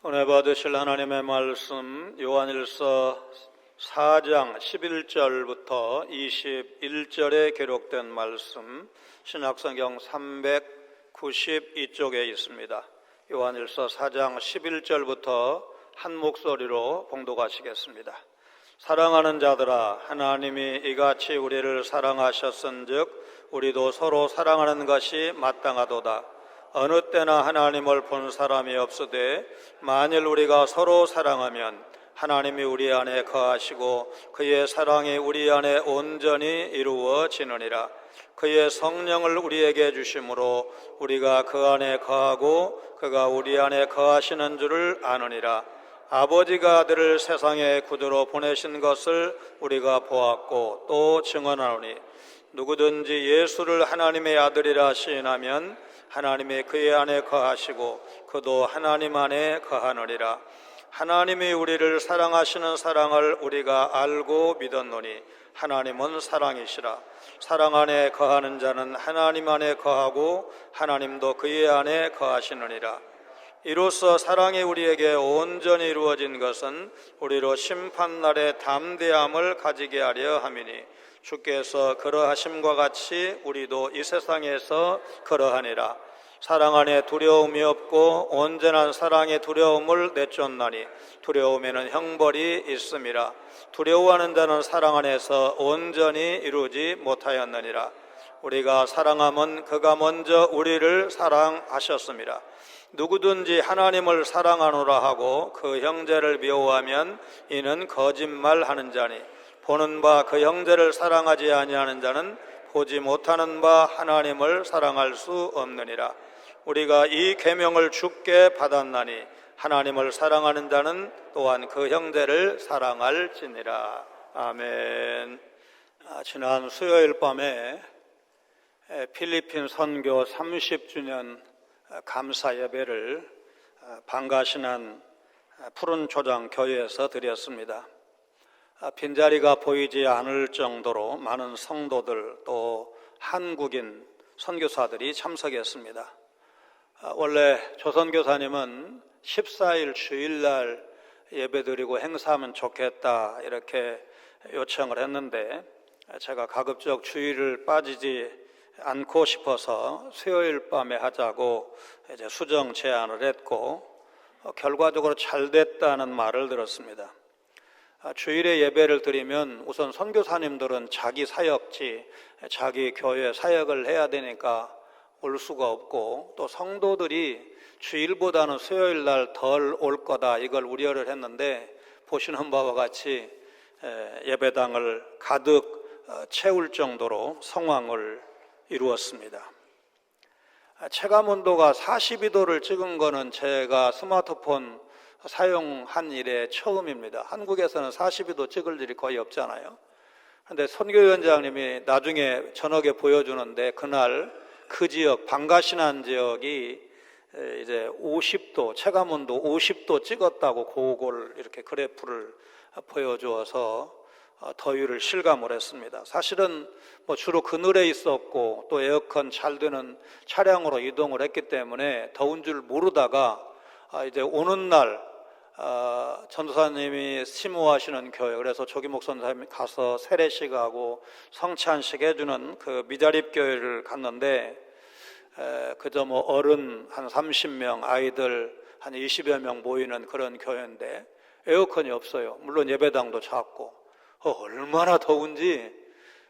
은혜 받으실 하나님의 말씀 요한일서 4장 11절부터 21절에 기록된 말씀 신약성경 392쪽에 있습니다. 요한일서 4장 11절부터 한 목소리로 봉독하시겠습니다. 사랑하는 자들아, 하나님이 이같이 우리를 사랑하셨은즉 우리도 서로 사랑하는 것이 마땅하도다. 어느 때나 하나님을 본 사람이 없으되 만일 우리가 서로 사랑하면 하나님이 우리 안에 거하시고 그의 사랑이 우리 안에 온전히 이루어지느니라. 그의 성령을 우리에게 주심으로 우리가 그 안에 거하고 그가 우리 안에 거하시는 줄을 아느니라. 아버지가 아들을 세상의 구주로 보내신 것을 우리가 보았고 또 증언하노니 누구든지 예수를 하나님의 아들이라 시인하면 하나님이 그의 안에 거하시고 그도 하나님 안에 거하느니라. 하나님이 우리를 사랑하시는 사랑을 우리가 알고 믿었노니 하나님은 사랑이시라. 사랑 안에 거하는 자는 하나님 안에 거하고 하나님도 그의 안에 거하시느니라. 이로써 사랑이 우리에게 온전히 이루어진 것은 우리로 심판날의 담대함을 가지게 하려 함이니 주께서 그러하심과 같이 우리도 이 세상에서 그러하니라. 사랑 안에 두려움이 없고 온전한 사랑의 두려움을 내쫓나니 두려움에는 형벌이 있음이라. 두려워하는 자는 사랑 안에서 온전히 이루지 못하였느니라. 우리가 사랑함은 그가 먼저 우리를 사랑하셨음이라. 누구든지 하나님을 사랑하노라 하고 그 형제를 미워하면 이는 거짓말하는 자니 보는 바 그 형제를 사랑하지 아니하는 자는 보지 못하는 바 하나님을 사랑할 수 없느니라. 우리가 이 계명을 주께 받았나니 하나님을 사랑하는 자는 또한 그 형제를 사랑할지니라. 아멘. 지난 수요일 밤에 필리핀 선교 30주년 감사 예배를 방가신한 푸른 초장 교회에서 드렸습니다. 빈자리가 보이지 않을 정도로 많은 성도들 또 한국인 선교사들이 참석했습니다. 원래 조선교사님은 14일 주일날 예배드리고 행사하면 좋겠다 이렇게 요청을 했는데 제가 가급적 주일을 빠지지 않고 싶어서 수요일 밤에 하자고 이제 수정 제안을 했고 결과적으로 잘 됐다는 말을 들었습니다. 주일에 예배를 드리면 우선 선교사님들은 자기 사역지, 자기 교회 사역을 해야 되니까 올 수가 없고 또 성도들이 주일보다는 수요일 날 덜 올 거다 이걸 우려를 했는데 보시는 바와 같이 예배당을 가득 채울 정도로 성황을 이루었습니다. 체감온도가 42도를 찍은 거는 제가 스마트폰 사용한 이래 처음입니다. 한국에서는 42도 찍을 일이 거의 없잖아요. 그런데 선교위원장님이 나중에 저녁에 보여주는데 그날 그 지역 방가신한 지역이 이제 50도 체감온도 50도 찍었다고 그걸 이렇게 그래프를 보여주어서 더위를 실감을 했습니다. 사실은 뭐 주로 그늘에 있었고 또 에어컨 잘 되는 차량으로 이동을 했기 때문에 더운 줄 모르다가 이제 오는 날 전도사님이 심호하시는 교회, 그래서 조기목 선생님이 가서 세례식하고 성찬식 해주는 그 미자립 교회를 갔는데 그저 뭐 어른 한 30명, 아이들 한 20여 명 모이는 그런 교회인데 에어컨이 없어요. 물론 예배당도 작고 얼마나 더운지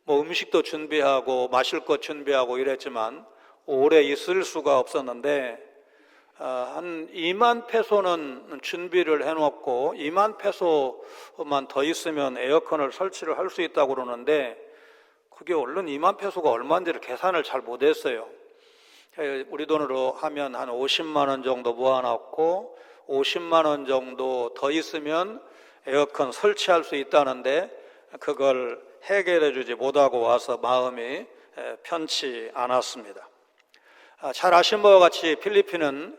뭐 음식도 준비하고 마실 것 준비하고 이랬지만 오래 있을 수가 없었는데 한 2만 페소는 준비를 해놓고 2만 페소만 더 있으면 에어컨을 설치를 할 수 있다고 그러는데 그게 얼른 2만 페소가 얼마인지를 계산을 잘 못했어요. 우리 돈으로 하면 한 50만 원 정도 모아놨고 50만 원 정도 더 있으면 에어컨 설치할 수 있다는데 그걸 해결해 주지 못하고 와서 마음이 편치 않았습니다. 잘 아신 바와 같이 필리핀은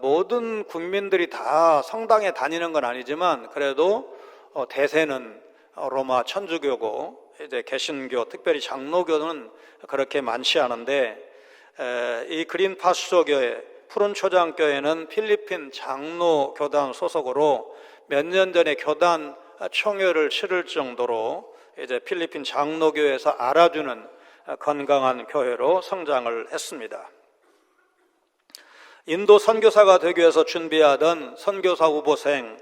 모든 국민들이 다 성당에 다니는 건 아니지만 그래도 대세는 로마 천주교고 이제 개신교, 특별히 장로교는 그렇게 많지 않은데 이 그린 파스토교회 푸른 초장교회는 필리핀 장로교단 소속으로 몇 년 전에 교단 총회를 치를 정도로 이제 필리핀 장로교회에서 알아주는 건강한 교회로 성장을 했습니다. 인도 선교사가 되기 위해서 준비하던 선교사 후보생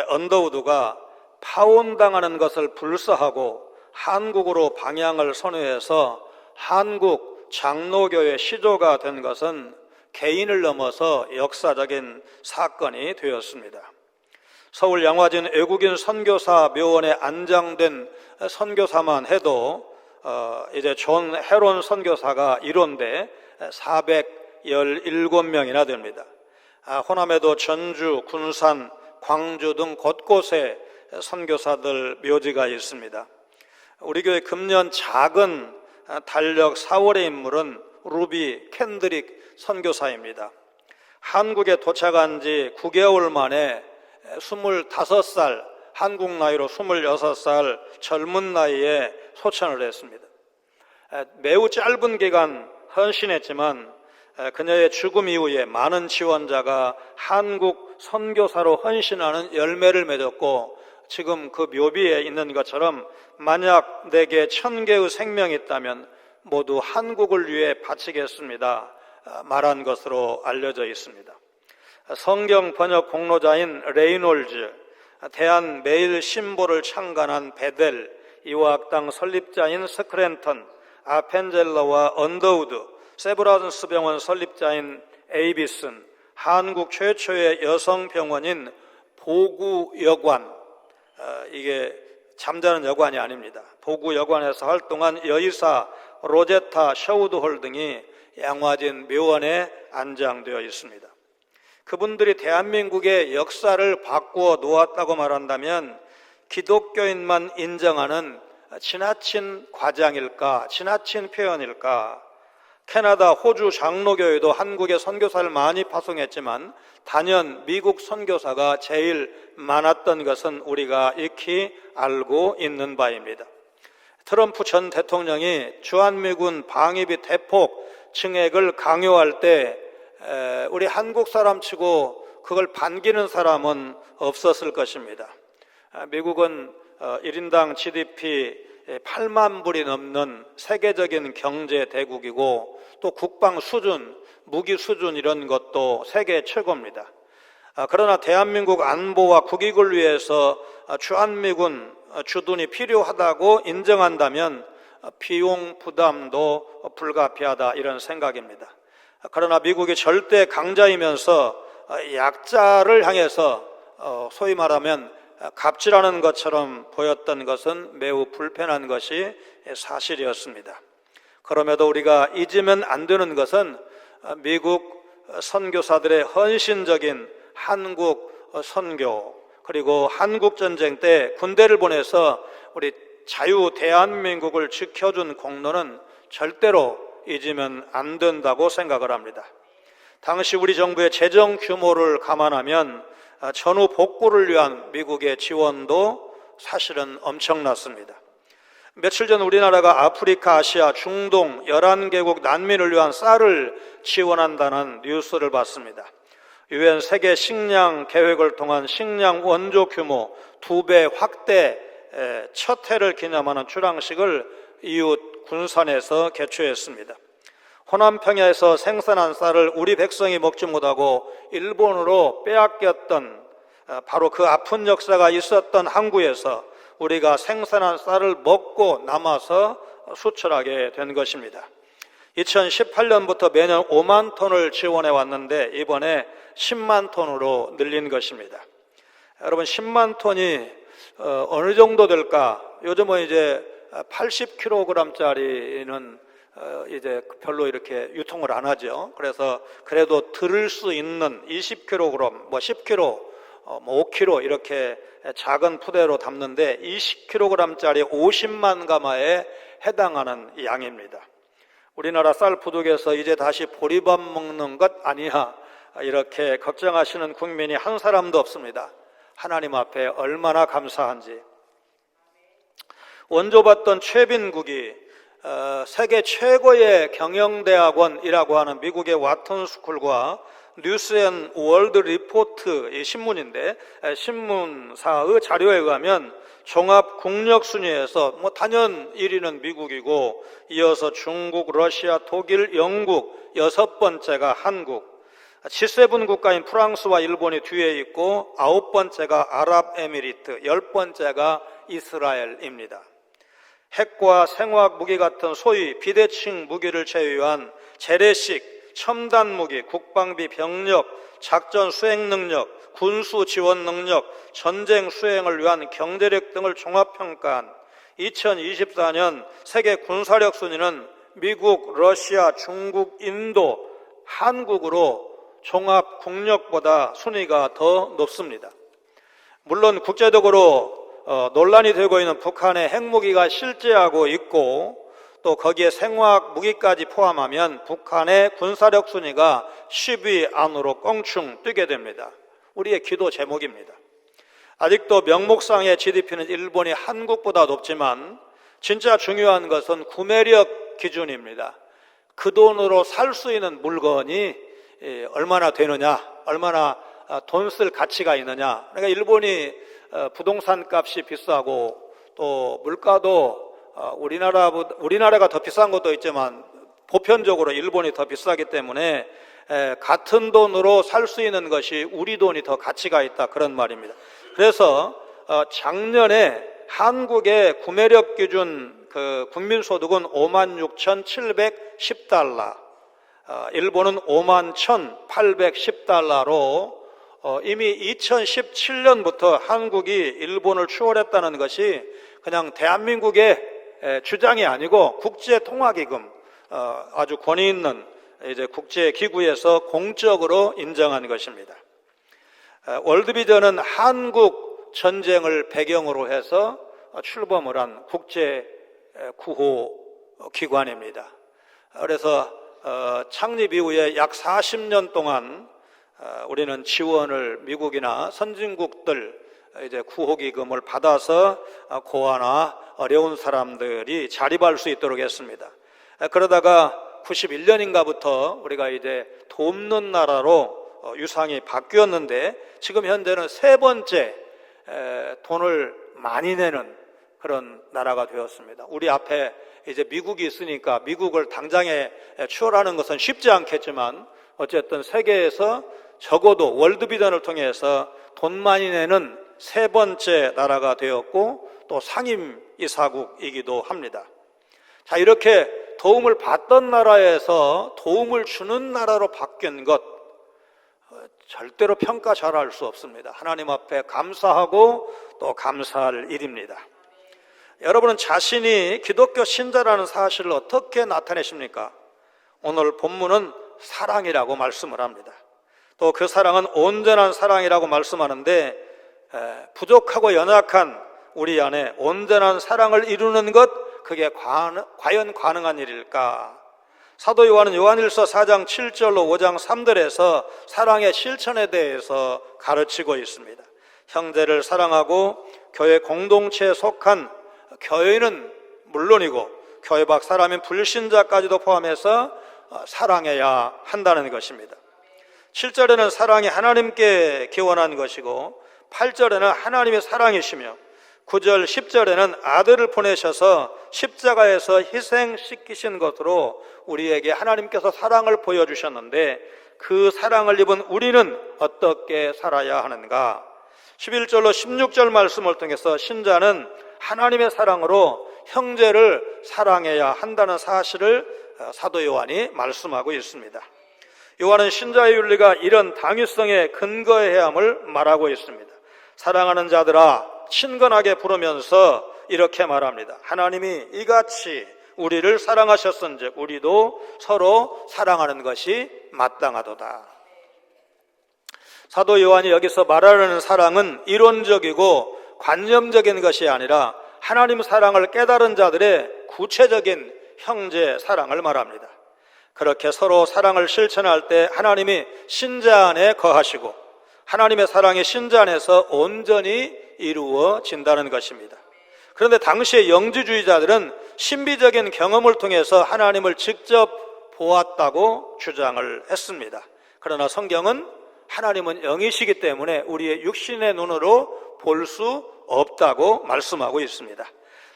언더우드가 파혼당하는 것을 불사하고 한국으로 방향을 선회해서 한국 장로교회 시조가 된 것은 개인을 넘어서 역사적인 사건이 되었습니다. 서울 양화진 외국인 선교사 묘원에 안장된 선교사만 해도 이제 존 헤론 선교사가 1호인데 417명이나 됩니다. 호남에도 전주, 군산, 광주 등 곳곳에 선교사들 묘지가 있습니다. 우리 교회 금년 작은 달력 4월의 인물은 루비 캔드릭 선교사입니다. 한국에 도착한 지 9개월 만에 25살, 한국 나이로 26살 젊은 나이에 소천을 했습니다. 매우 짧은 기간 헌신했지만 그녀의 죽음 이후에 많은 지원자가 한국 선교사로 헌신하는 열매를 맺었고, 지금 그 묘비에 있는 것처럼 만약 내게 1000개의 생명이 있다면 모두 한국을 위해 바치겠습니다 말한 것으로 알려져 있습니다. 성경 번역 공로자인 레이놀즈, 대한매일신보를 창간한 베델, 이화학당 설립자인 스크랜턴, 아펜젤러와 언더우드, 세브란스 병원 설립자인 에이비슨, 한국 최초의 여성병원인 보구여관, 이게 잠자는 여관이 아닙니다. 보구여관에서 활동한 여의사 로제타 셔우드홀 등이 양화진 묘원에 안장되어 있습니다. 그분들이 대한민국의 역사를 바꾸어 놓았다고 말한다면 기독교인만 인정하는 지나친 과장일까, 지나친 표현일까? 캐나다, 호주 장로교회도 한국에 선교사를 많이 파송했지만 단연 미국 선교사가 제일 많았던 것은 우리가 익히 알고 있는 바입니다. 트럼프 전 대통령이 주한미군 방위비 대폭 증액을 강요할 때 우리 한국 사람 치고 그걸 반기는 사람은 없었을 것입니다. 미국은 1인당 GDP 8만 불이 넘는 세계적인 경제 대국이고 또 국방 수준, 무기 수준 이런 것도 세계 최고입니다. 그러나 대한민국 안보와 국익을 위해서 주한미군 주둔이 필요하다고 인정한다면 비용 부담도 불가피하다 이런 생각입니다. 그러나 미국이 절대 강자이면서 약자를 향해서 소위 말하면 갑질하는 것처럼 보였던 것은 매우 불편한 것이 사실이었습니다. 그럼에도 우리가 잊으면 안 되는 것은 미국 선교사들의 헌신적인 한국 선교, 그리고 한국전쟁 때 군대를 보내서 우리 자유 대한민국을 지켜준 공로는 절대로 잊으면 안 된다고 생각을 합니다. 당시 우리 정부의 재정 규모를 감안하면 전후 복구를 위한 미국의 지원도 사실은 엄청났습니다. 며칠 전 우리나라가 아프리카, 아시아, 중동 11개국 난민을 위한 쌀을 지원한다는 뉴스를 봤습니다. 유엔 세계 식량 계획을 통한 식량 원조 규모 2배 확대 첫 해를 기념하는 출항식을 이웃 군산에서 개최했습니다. 호남평야에서 생산한 쌀을 우리 백성이 먹지 못하고 일본으로 빼앗겼던 바로 그 아픈 역사가 있었던 항구에서 우리가 생산한 쌀을 먹고 남아서 수출하게 된 것입니다. 2018년부터 매년 5만 톤을 지원해 왔는데 이번에 10만 톤으로 늘린 것입니다. 여러분, 10만 톤이 어느 정도 될까? 요즘은 이제 80kg짜리는 이제 별로 이렇게 유통을 안 하죠. 그래서 그래도 들을 수 있는 20kg, 뭐 10kg, 뭐 5kg 이렇게 작은 푸대로 담는데 20kg짜리 50만 가마에 해당하는 양입니다. 우리나라 쌀 부족해서 이제 다시 보리밥 먹는 것 아니냐 이렇게 걱정하시는 국민이 한 사람도 없습니다. 하나님 앞에 얼마나 감사한지. 원조받던 최빈국이 세계 최고의 경영대학원이라고 하는 미국의 와튼 스쿨과 뉴스 앤 월드 리포트 이 신문인데, 신문사의 자료에 의하면 종합 국력 순위에서 단연 1위는 미국이고, 이어서 중국, 러시아, 독일, 영국, 6번째가 한국, G7 국가인 프랑스와 일본이 뒤에 있고 9번째가 아랍에미리트, 10번째가 이스라엘입니다. 핵과 생화학 무기 같은 소위 비대칭 무기를 제외한 재래식, 첨단 무기, 국방비, 병력, 작전 수행 능력, 군수 지원 능력, 전쟁 수행을 위한 경제력 등을 종합평가한 2024년 세계 군사력 순위는 미국, 러시아, 중국, 인도, 한국으로 종합 국력보다 순위가 더 높습니다. 물론 국제적으로 논란이 되고 있는 북한의 핵무기가 실제하고 있고, 또 거기에 생화학 무기까지 포함하면 북한의 군사력 순위가 10위 안으로 껑충 뛰게 됩니다. 우리의 기도 제목입니다. 아직도 명목상의 GDP는 일본이 한국보다 높지만 진짜 중요한 것은 구매력 기준입니다. 그 돈으로 살 수 있는 물건이 얼마나 되느냐, 얼마나 돈 쓸 가치가 있느냐. 그러니까 일본이 부동산 값이 비싸고 또 물가도 우리나라가 더 비싼 것도 있지만 보편적으로 일본이 더 비싸기 때문에 같은 돈으로 살 수 있는 것이 우리 돈이 더 가치가 있다, 그런 말입니다. 그래서 작년에 한국의 구매력 기준 국민소득은 56,710달러, 일본은 51,810달러로 이미 2017년부터 한국이 일본을 추월했다는 것이 그냥 대한민국의 주장이 아니고 국제통화기금, 아주 권위 있는 이제 국제기구에서 공적으로 인정한 것입니다. 월드비전은 한국 전쟁을 배경으로 해서 출범을 한 국제구호기관입니다. 그래서 창립 이후에 약 40년 동안 우리는 지원을 미국이나 선진국들 이제 구호기금을 받아서 고아나 어려운 사람들이 자립할 수 있도록 했습니다. 그러다가 91년인가부터 우리가 이제 돕는 나라로 유상이 바뀌었는데, 지금 현재는 세 번째 돈을 많이 내는 그런 나라가 되었습니다. 우리 앞에 이제 미국이 있으니까 미국을 당장에 추월하는 것은 쉽지 않겠지만, 어쨌든 세계에서 적어도 월드비전을 통해서 돈 많이 내는 세 번째 나라가 되었고, 또 상임이사국이기도 합니다. 자, 이렇게 도움을 받던 나라에서 도움을 주는 나라로 바뀐 것, 절대로 평가 잘할 수 없습니다. 하나님 앞에 감사하고 또 감사할 일입니다. 여러분은 자신이 기독교 신자라는 사실을 어떻게 나타내십니까? 오늘 본문은 사랑이라고 말씀을 합니다. 또 그 사랑은 온전한 사랑이라고 말씀하는데, 부족하고 연약한 우리 안에 온전한 사랑을 이루는 것, 그게 과연 가능한 일일까? 사도 요한은 요한일서 4장 7절로 5장 3절에서 사랑의 실천에 대해서 가르치고 있습니다. 형제를 사랑하고 교회 공동체에 속한 교회는 물론이고 교회 밖 사람인 불신자까지도 포함해서 사랑해야 한다는 것입니다. 7절에는 사랑이 하나님께 기원한 것이고, 8절에는 하나님의 사랑이시며, 9절 10절에는 아들을 보내셔서 십자가에서 희생시키신 것으로 우리에게 하나님께서 사랑을 보여주셨는데, 그 사랑을 입은 우리는 어떻게 살아야 하는가? 11절로 16절 말씀을 통해서 신자는 하나님의 사랑으로 형제를 사랑해야 한다는 사실을 사도 요한이 말씀하고 있습니다. 요한은 신자의 윤리가 이런 당위성에 근거해야 함을 말하고 있습니다. 사랑하는 자들아, 친근하게 부르면서 이렇게 말합니다. 하나님이 이같이 우리를 사랑하셨은즉 우리도 서로 사랑하는 것이 마땅하도다. 사도 요한이 여기서 말하는 사랑은 이론적이고 관념적인 것이 아니라 하나님 사랑을 깨달은 자들의 구체적인 형제 사랑을 말합니다. 그렇게 서로 사랑을 실천할 때 하나님이 신자 안에 거하시고 하나님의 사랑이 신자 안에서 온전히 이루어진다는 것입니다. 그런데 당시의 영지주의자들은 신비적인 경험을 통해서 하나님을 직접 보았다고 주장을 했습니다. 그러나 성경은 하나님은 영이시기 때문에 우리의 육신의 눈으로 볼 수 없다고 말씀하고 있습니다.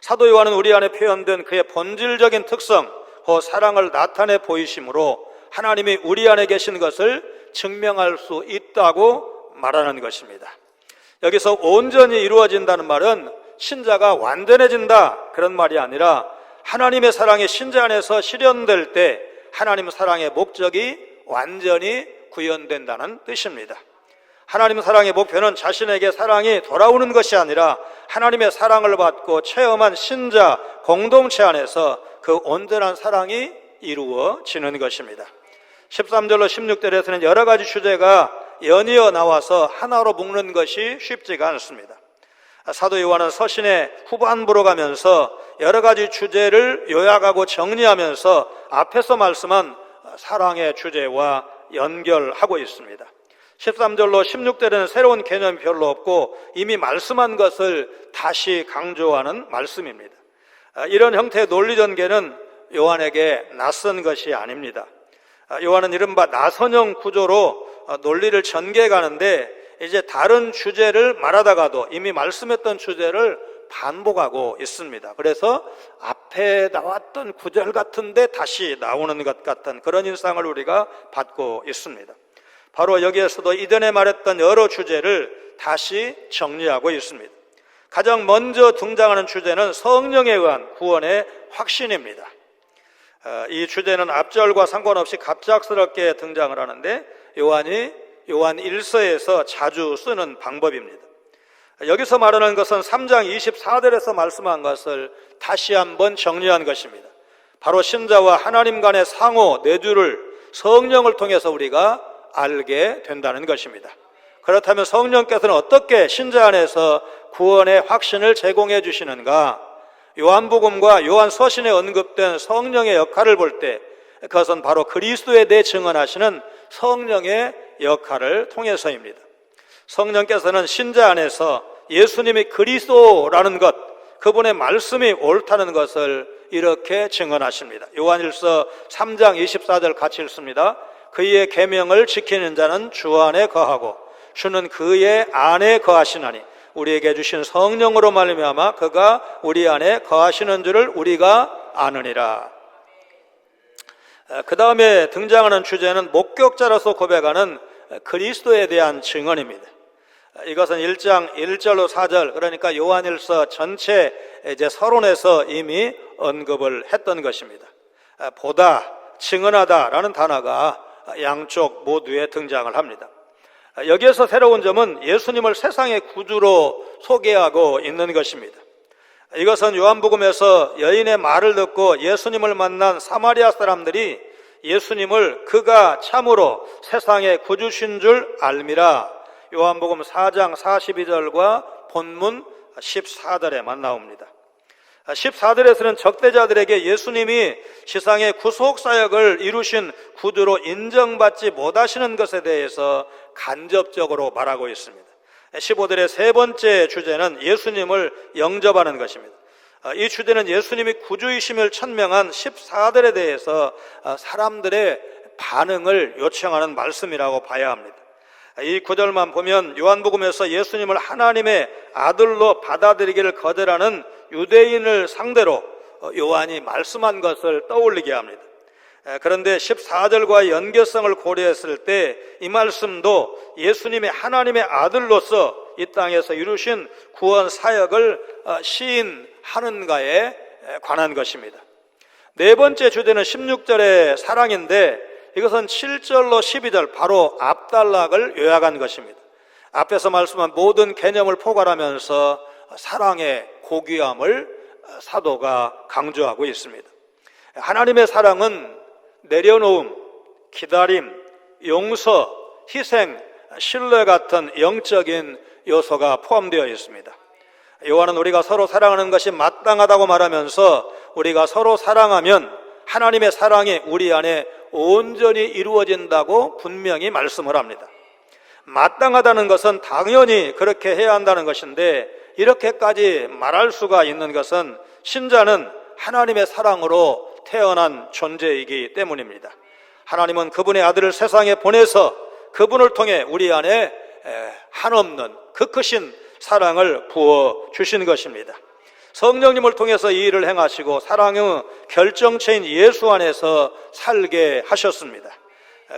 사도 요한은 우리 안에 표현된 그의 본질적인 특성, 그 사랑을 나타내 보이심으로 하나님이 우리 안에 계신 것을 증명할 수 있다고 말하는 것입니다. 여기서 온전히 이루어진다는 말은 신자가 완전해진다 그런 말이 아니라 하나님의 사랑이 신자 안에서 실현될 때 하나님 사랑의 목적이 완전히 구현된다는 뜻입니다. 하나님 사랑의 목표는 자신에게 사랑이 돌아오는 것이 아니라 하나님의 사랑을 받고 체험한 신자 공동체 안에서 그 온전한 사랑이 이루어지는 것입니다. 13절로 16절에서는 여러 가지 주제가 연이어 나와서 하나로 묶는 것이 쉽지가 않습니다. 사도 요한은 서신의 후반부로 가면서 여러 가지 주제를 요약하고 정리하면서 앞에서 말씀한 사랑의 주제와 연결하고 있습니다. 13절로 16절에는 새로운 개념이 별로 없고 이미 말씀한 것을 다시 강조하는 말씀입니다. 이런 형태의 논리 전개는 요한에게 낯선 것이 아닙니다. 요한은 이른바 나선형 구조로 논리를 전개해 가는데 이제 다른 주제를 말하다가도 이미 말씀했던 주제를 반복하고 있습니다. 그래서 앞에 나왔던 구절 같은데 다시 나오는 것 같은 그런 인상을 우리가 받고 있습니다. 바로 여기에서도 이전에 말했던 여러 주제를 다시 정리하고 있습니다. 가장 먼저 등장하는 주제는 성령에 의한 구원의 확신입니다. 이 주제는 앞절과 상관없이 갑작스럽게 등장을 하는데 요한 1서에서 자주 쓰는 방법입니다. 여기서 말하는 것은 3장 24절에서 말씀한 것을 다시 한번 정리한 것입니다. 바로 신자와 하나님 간의 상호 내주를 성령을 통해서 우리가 알게 된다는 것입니다. 그렇다면 성령께서는 어떻게 신자 안에서 구원의 확신을 제공해 주시는가? 요한복음과 요한서신에 언급된 성령의 역할을 볼 때 그것은 바로 그리스도에 대해 증언하시는 성령의 역할을 통해서입니다. 성령께서는 신자 안에서 예수님이 그리스도라는 것, 그분의 말씀이 옳다는 것을 이렇게 증언하십니다. 요한일서 3장 24절 같이 읽습니다. 그의 계명을 지키는 자는 주 안에 거하고 주는 그의 안에 거하시나니 우리에게 주신 성령으로 말미암아 그가 우리 안에 거하시는 줄을 우리가 아느니라. 그 다음에 등장하는 주제는 목격자로서 고백하는 그리스도에 대한 증언입니다. 이것은 1장 1절로 4절, 그러니까 요한일서 전체 이제 서론에서 이미 언급을 했던 것입니다. 보다, 증언하다라는 단어가 양쪽 모두에 등장을 합니다. 여기에서 새로운 점은 예수님을 세상의 구주로 소개하고 있는 것입니다. 이것은 요한복음에서 여인의 말을 듣고 예수님을 만난 사마리아 사람들이 예수님을 그가 참으로 세상의 구주신 줄 알미라, 요한복음 4장 42절과 본문 14절에만 나옵니다. 14절에서는 적대자들에게 예수님이 지상의 구속사역을 이루신 구주로 인정받지 못하시는 것에 대해서 간접적으로 말하고 있습니다. 15절의 세 번째 주제는 예수님을 영접하는 것입니다. 이 주제는 예수님이 구주이심을 천명한 14절에 대해서 사람들의 반응을 요청하는 말씀이라고 봐야 합니다. 이 구절만 보면 요한복음에서 예수님을 하나님의 아들로 받아들이기를 거절하는 유대인을 상대로 요한이 말씀한 것을 떠올리게 합니다. 그런데 14절과 연계성을 고려했을 때 이 말씀도 예수님이 하나님의 아들로서 이 땅에서 이루신 구원 사역을 시인하는가에 관한 것입니다. 네 번째 주제는 16절의 사랑인데 이것은 7절로 12절 바로 앞단락을 요약한 것입니다. 앞에서 말씀한 모든 개념을 포괄하면서 사랑의 고귀함을 사도가 강조하고 있습니다. 하나님의 사랑은 내려놓음, 기다림, 용서, 희생, 신뢰 같은 영적인 요소가 포함되어 있습니다. 요한은 우리가 서로 사랑하는 것이 마땅하다고 말하면서 우리가 서로 사랑하면 하나님의 사랑이 우리 안에 온전히 이루어진다고 분명히 말씀을 합니다. 마땅하다는 것은 당연히 그렇게 해야 한다는 것인데 이렇게까지 말할 수가 있는 것은 신자는 하나님의 사랑으로 태어난 존재이기 때문입니다. 하나님은 그분의 아들을 세상에 보내서 그분을 통해 우리 안에 한없는 그 크신 사랑을 부어주신 것입니다. 성령님을 통해서 이 일을 행하시고 사랑의 결정체인 예수 안에서 살게 하셨습니다.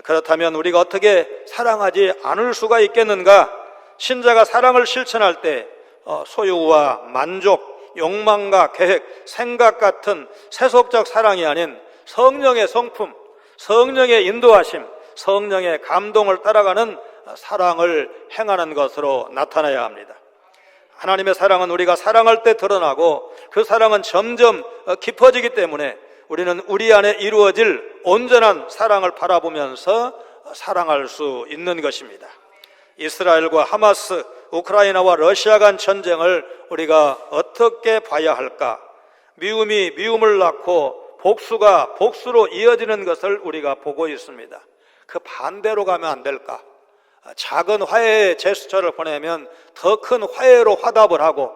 그렇다면 우리가 어떻게 사랑하지 않을 수가 있겠는가? 신자가 사랑을 실천할 때 소유와 만족, 욕망과 계획, 생각 같은 세속적 사랑이 아닌 성령의 성품, 성령의 인도하심, 성령의 감동을 따라가는 사랑을 행하는 것으로 나타나야 합니다. 하나님의 사랑은 우리가 사랑할 때 드러나고 그 사랑은 점점 깊어지기 때문에 우리는 우리 안에 이루어질 온전한 사랑을 바라보면서 사랑할 수 있는 것입니다. 이스라엘과 하마스, 우크라이나와 러시아 간 전쟁을 우리가 어떻게 봐야 할까? 미움이 미움을 낳고 복수가 복수로 이어지는 것을 우리가 보고 있습니다. 그 반대로 가면 안 될까? 작은 화해의 제스처를 보내면 더 큰 화해로 화답을 하고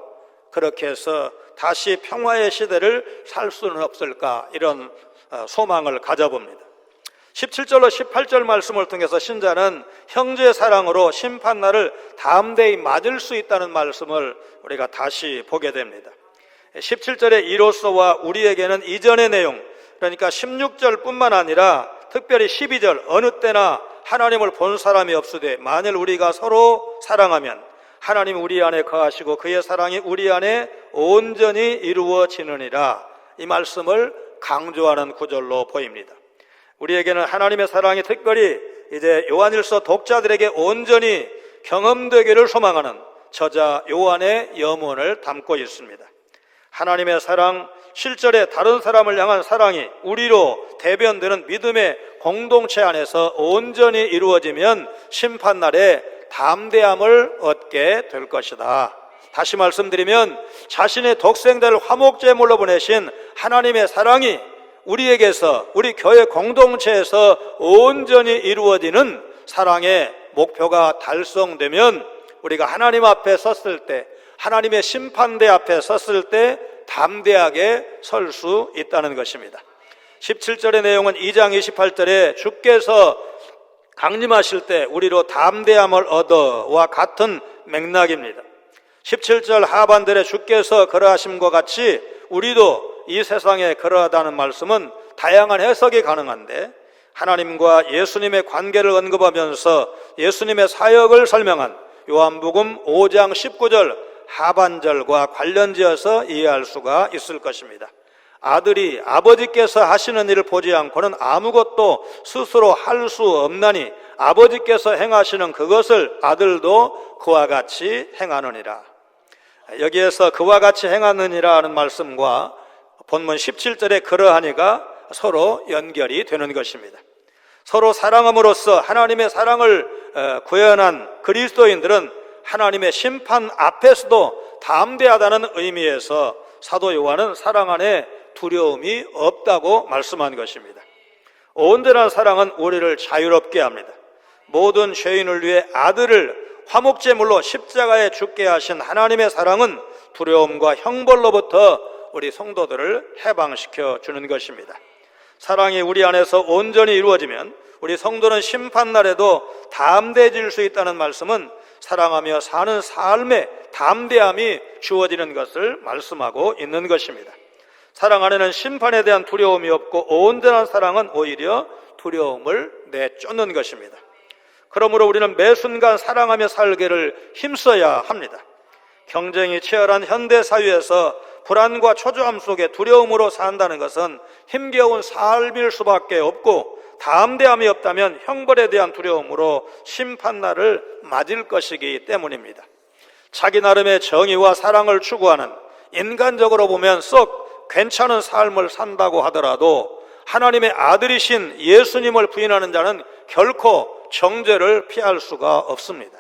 그렇게 해서 다시 평화의 시대를 살 수는 없을까? 이런 소망을 가져봅니다. 17절로 18절 말씀을 통해서 신자는 형제 사랑으로 심판날을 담대히 맞을 수 있다는 말씀을 우리가 다시 보게 됩니다. 17절의 이로서와 우리에게는 이전의 내용, 그러니까 16절 뿐만 아니라 특별히 12절 어느 때나 하나님을 본 사람이 없으되 만일 우리가 서로 사랑하면 하나님 우리 안에 거하시고 그의 사랑이 우리 안에 온전히 이루어지느니라. 이 말씀을 강조하는 구절로 보입니다. 우리에게는 하나님의 사랑이 특별히 이제 요한일서 독자들에게 온전히 경험되기를 소망하는 저자 요한의 염원을 담고 있습니다. 하나님의 사랑, 실절에 다른 사람을 향한 사랑이 우리로 대변되는 믿음의 공동체 안에서 온전히 이루어지면 심판날에 담대함을 얻게 될 것이다. 다시 말씀드리면 자신의 독생자를 화목제물로 보내신 하나님의 사랑이 우리에게서, 우리 교회 공동체에서 온전히 이루어지는 사랑의 목표가 달성되면 우리가 하나님 앞에 섰을 때, 하나님의 심판대 앞에 섰을 때 담대하게 설 수 있다는 것입니다. 17절의 내용은 2장 28절에 주께서 강림하실 때 우리로 담대함을 얻어와 같은 맥락입니다. 17절 하반절에 주께서 그러하심과 같이 우리도 이 세상에 그러하다는 말씀은 다양한 해석이 가능한데 하나님과 예수님의 관계를 언급하면서 예수님의 사역을 설명한 요한복음 5장 19절 하반절과 관련지어서 이해할 수가 있을 것입니다. 아들이 아버지께서 하시는 일을 보지 않고는 아무것도 스스로 할 수 없나니 아버지께서 행하시는 그것을 아들도 그와 같이 행하느니라. 여기에서 그와 같이 행하느니라 하는 말씀과 본문 17절에 그러하니가 서로 연결이 되는 것입니다. 서로 사랑함으로써 하나님의 사랑을 구현한 그리스도인들은 하나님의 심판 앞에서도 담대하다는 의미에서 사도 요한은 사랑 안에 두려움이 없다고 말씀한 것입니다. 온전한 사랑은 우리를 자유롭게 합니다. 모든 죄인을 위해 아들을 화목제물로 십자가에 죽게 하신 하나님의 사랑은 두려움과 형벌로부터 우리 성도들을 해방시켜 주는 것입니다. 사랑이 우리 안에서 온전히 이루어지면 우리 성도는 심판날에도 담대해질 수 있다는 말씀은 사랑하며 사는 삶에 담대함이 주어지는 것을 말씀하고 있는 것입니다. 사랑 안에는 심판에 대한 두려움이 없고 온전한 사랑은 오히려 두려움을 내쫓는 것입니다. 그러므로 우리는 매 순간 사랑하며 살기를 힘써야 합니다. 경쟁이 치열한 현대 사회에서 불안과 초조함 속에 두려움으로 산다는 것은 힘겨운 삶일 수밖에 없고 담대함이 없다면 형벌에 대한 두려움으로 심판날을 맞을 것이기 때문입니다. 자기 나름의 정의와 사랑을 추구하는 인간적으로 보면 썩 괜찮은 삶을 산다고 하더라도 하나님의 아들이신 예수님을 부인하는 자는 결코 정죄를 피할 수가 없습니다.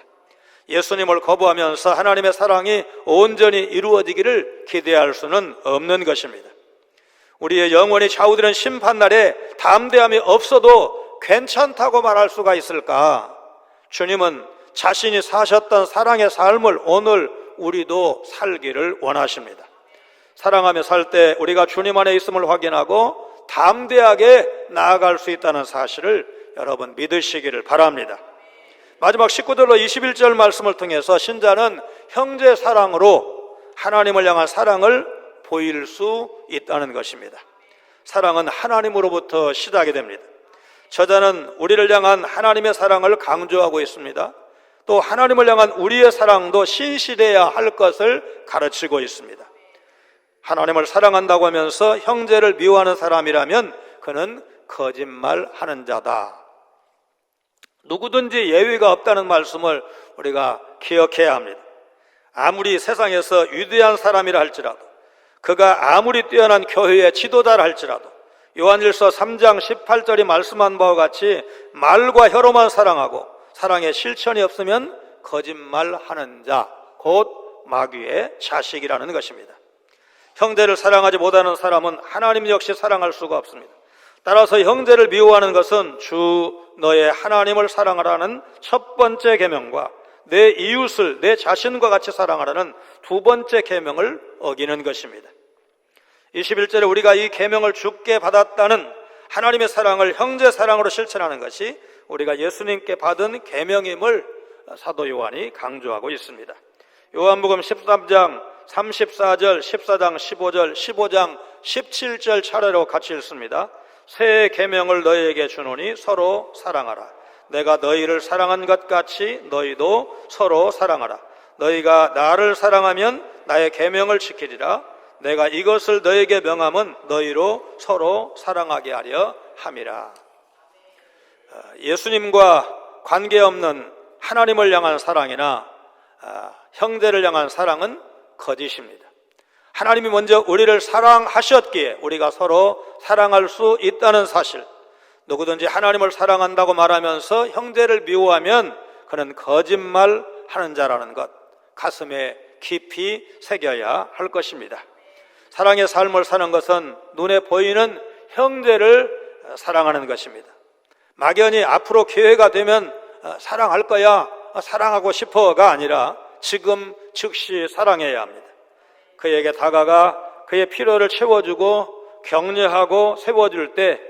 예수님을 거부하면서 하나님의 사랑이 온전히 이루어지기를 기대할 수는 없는 것입니다. 우리의 영혼이 좌우되는 심판날에 담대함이 없어도 괜찮다고 말할 수가 있을까? 주님은 자신이 사셨던 사랑의 삶을 오늘 우리도 살기를 원하십니다. 사랑하며 살 때 우리가 주님 안에 있음을 확인하고 담대하게 나아갈 수 있다는 사실을 여러분 믿으시기를 바랍니다. 마지막 19절로 21절 말씀을 통해서 신자는 형제 사랑으로 하나님을 향한 사랑을 보일 수 있다는 것입니다. 사랑은 하나님으로부터 시작이 됩니다. 저자는 우리를 향한 하나님의 사랑을 강조하고 있습니다. 또 하나님을 향한 우리의 사랑도 신실해야 할 것을 가르치고 있습니다. 하나님을 사랑한다고 하면서 형제를 미워하는 사람이라면 그는 거짓말하는 자다. 누구든지 예외가 없다는 말씀을 우리가 기억해야 합니다. 아무리 세상에서 위대한 사람이라 할지라도, 그가 아무리 뛰어난 교회의 지도자라 할지라도, 요한일서 3장 18절이 말씀한 바와 같이 말과 혀로만 사랑하고 사랑의 실천이 없으면 거짓말하는 자, 곧 마귀의 자식이라는 것입니다. 형제를 사랑하지 못하는 사람은 하나님 역시 사랑할 수가 없습니다. 따라서 형제를 미워하는 것은 주 너의 하나님을 사랑하라는 첫 번째 계명과 내 이웃을 내 자신과 같이 사랑하라는 두 번째 계명을 어기는 것입니다. 21절에 우리가 이 계명을 주께 받았다는 하나님의 사랑을 형제 사랑으로 실천하는 것이 우리가 예수님께 받은 계명임을 사도 요한이 강조하고 있습니다. 요한복음 13장 34절, 14장 15절, 15장 17절 차례로 같이 읽습니다. 새 계명을 너희에게 주노니 서로 사랑하라. 내가 너희를 사랑한 것 같이 너희도 서로 사랑하라. 너희가 나를 사랑하면 나의 계명을 지키리라. 내가 이것을 너희에게 명함은 너희로 서로 사랑하게 하려 함이라. 예수님과 관계없는 하나님을 향한 사랑이나 형제를 향한 사랑은 거짓입니다. 하나님이 먼저 우리를 사랑하셨기에 우리가 서로 사랑할 수 있다는 사실, 누구든지 하나님을 사랑한다고 말하면서 형제를 미워하면 그는 거짓말하는 자라는 것, 가슴에 깊이 새겨야 할 것입니다. 사랑의 삶을 사는 것은 눈에 보이는 형제를 사랑하는 것입니다. 막연히 앞으로 기회가 되면 사랑할 거야, 사랑하고 싶어가 아니라 지금 즉시 사랑해야 합니다. 그에게 다가가 그의 필요를 채워주고 격려하고 세워줄 때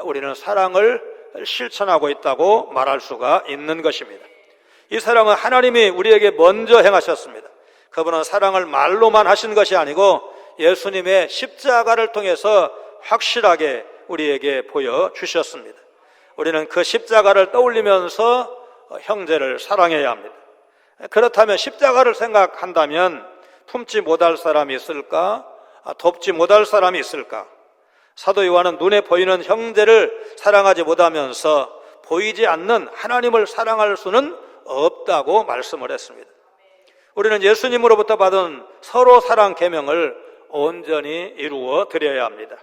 우리는 사랑을 실천하고 있다고 말할 수가 있는 것입니다. 이 사랑은 하나님이 우리에게 먼저 행하셨습니다. 그분은 사랑을 말로만 하신 것이 아니고 예수님의 십자가를 통해서 확실하게 우리에게 보여주셨습니다. 우리는 그 십자가를 떠올리면서 형제를 사랑해야 합니다. 그렇다면 십자가를 생각한다면 품지 못할 사람이 있을까? 돕지 못할 사람이 있을까? 사도 요한은 눈에 보이는 형제를 사랑하지 못하면서 보이지 않는 하나님을 사랑할 수는 없다고 말씀을 했습니다. 우리는 예수님으로부터 받은 서로 사랑 계명을 온전히 이루어 드려야 합니다.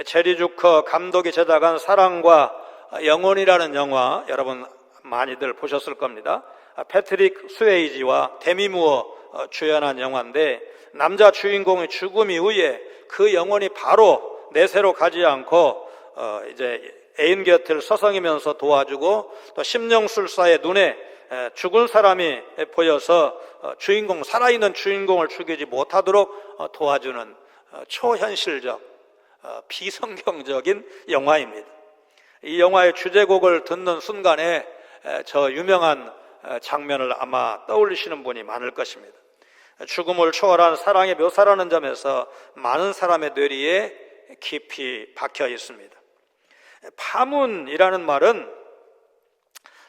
제리 주커 감독이 제작한 사랑과 영혼이라는 영화, 여러분 많이들 보셨을 겁니다. 패트릭 스웨이지와 데미 무어 주연한 영화인데, 남자 주인공의 죽음 이후에 그 영혼이 바로 내세로 가지 않고 이제 애인 곁을 서성이면서 도와주고, 또 심령술사의 눈에 죽은 사람이 보여서 주인공, 살아있는 주인공을 죽이지 못하도록 도와주는 초현실적, 비성경적인 영화입니다. 이 영화의 주제곡을 듣는 순간에 저 유명한 장면을 아마 떠올리시는 분이 많을 것입니다. 죽음을 초월한 사랑의 묘사라는 점에서 많은 사람의 뇌리에 깊이 박혀 있습니다. 파문이라는 말은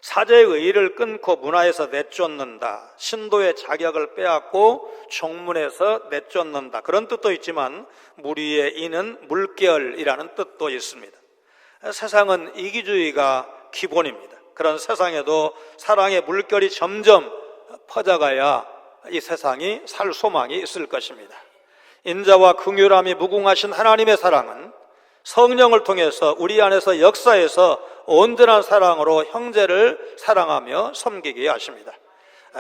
사제의 의의를 끊고 문화에서 내쫓는다, 신도의 자격을 빼앗고 종문에서 내쫓는다, 그런 뜻도 있지만 무리의 이는 물결이라는 뜻도 있습니다. 세상은 이기주의가 기본입니다. 그런 세상에도 사랑의 물결이 점점 퍼져가야 이 세상이 살 소망이 있을 것입니다. 인자와 긍휼함이 무궁하신 하나님의 사랑은 성령을 통해서 우리 안에서 역사해서 온전한 사랑으로 형제를 사랑하며 섬기게 하십니다.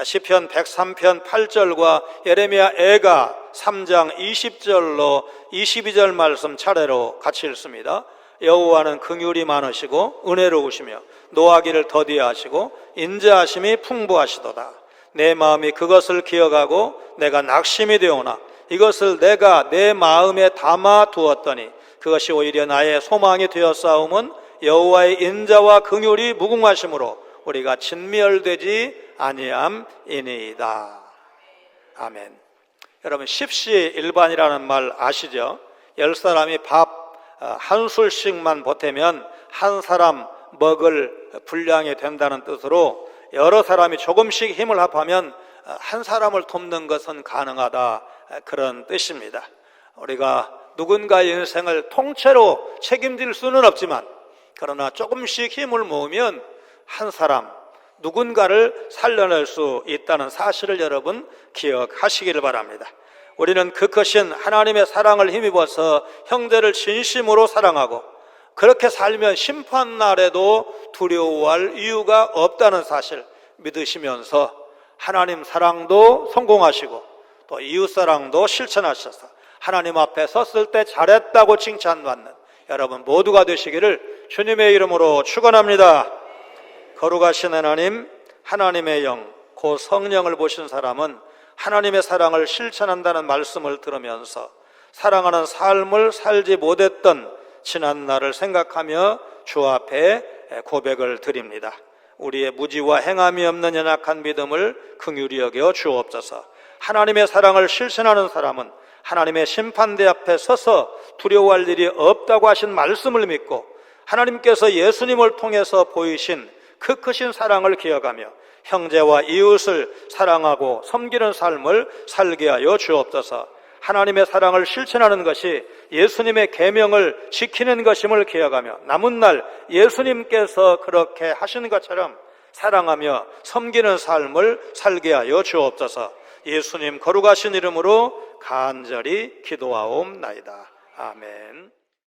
시편 103편 8절과 예레미야 애가 3장 20절로 22절 말씀 차례로 같이 읽습니다. 여호와는 긍휼이 많으시고 은혜로우시며 노하기를 더디하시고 인자하심이 풍부하시도다. 내 마음이 그것을 기억하고 내가 낙심이 되오나 이것을 내가 내 마음에 담아 두었더니 그것이 오히려 나의 소망이 되었사움은 여호와의 인자와 긍휼이 무궁하심으로 우리가 진멸되지 아니함이니이다. 아멘. 여러분, 십시일반이라는 말 아시죠? 10사람이 밥 한 술씩만 보태면 한 사람 먹을 분량이 된다는 뜻으로 여러 사람이 조금씩 힘을 합하면 한 사람을 돕는 것은 가능하다, 그런 뜻입니다. 우리가 누군가의 인생을 통째로 책임질 수는 없지만 그러나 조금씩 힘을 모으면 한 사람, 누군가를 살려낼 수 있다는 사실을 여러분 기억하시기를 바랍니다. 우리는 그 크신 하나님의 사랑을 힘입어서 형제를 진심으로 사랑하고 그렇게 살면 심판날에도 두려워할 이유가 없다는 사실 믿으시면서 하나님 사랑도 성공하시고 또 이웃사랑도 실천하셔서 하나님 앞에 섰을 때 잘했다고 칭찬받는 여러분 모두가 되시기를 주님의 이름으로 축원합니다. 거룩하신 하나님, 하나님의 영, 그 성령을 보신 사람은 하나님의 사랑을 실천한다는 말씀을 들으면서 사랑하는 삶을 살지 못했던 지난 날을 생각하며 주 앞에 고백을 드립니다. 우리의 무지와 행함이 없는 연약한 믿음을 긍휼히 여겨 주옵소서. 하나님의 사랑을 실천하는 사람은 하나님의 심판대 앞에 서서 두려워할 일이 없다고 하신 말씀을 믿고 하나님께서 예수님을 통해서 보이신 그 크신 사랑을 기억하며 형제와 이웃을 사랑하고 섬기는 삶을 살게 하여 주옵소서. 하나님의 사랑을 실천하는 것이 예수님의 계명을 지키는 것임을 기억하며 남은 날 예수님께서 그렇게 하신 것처럼 사랑하며 섬기는 삶을 살게 하여 주옵소서. 예수님 거룩하신 이름으로 간절히 기도하옵나이다. 아멘.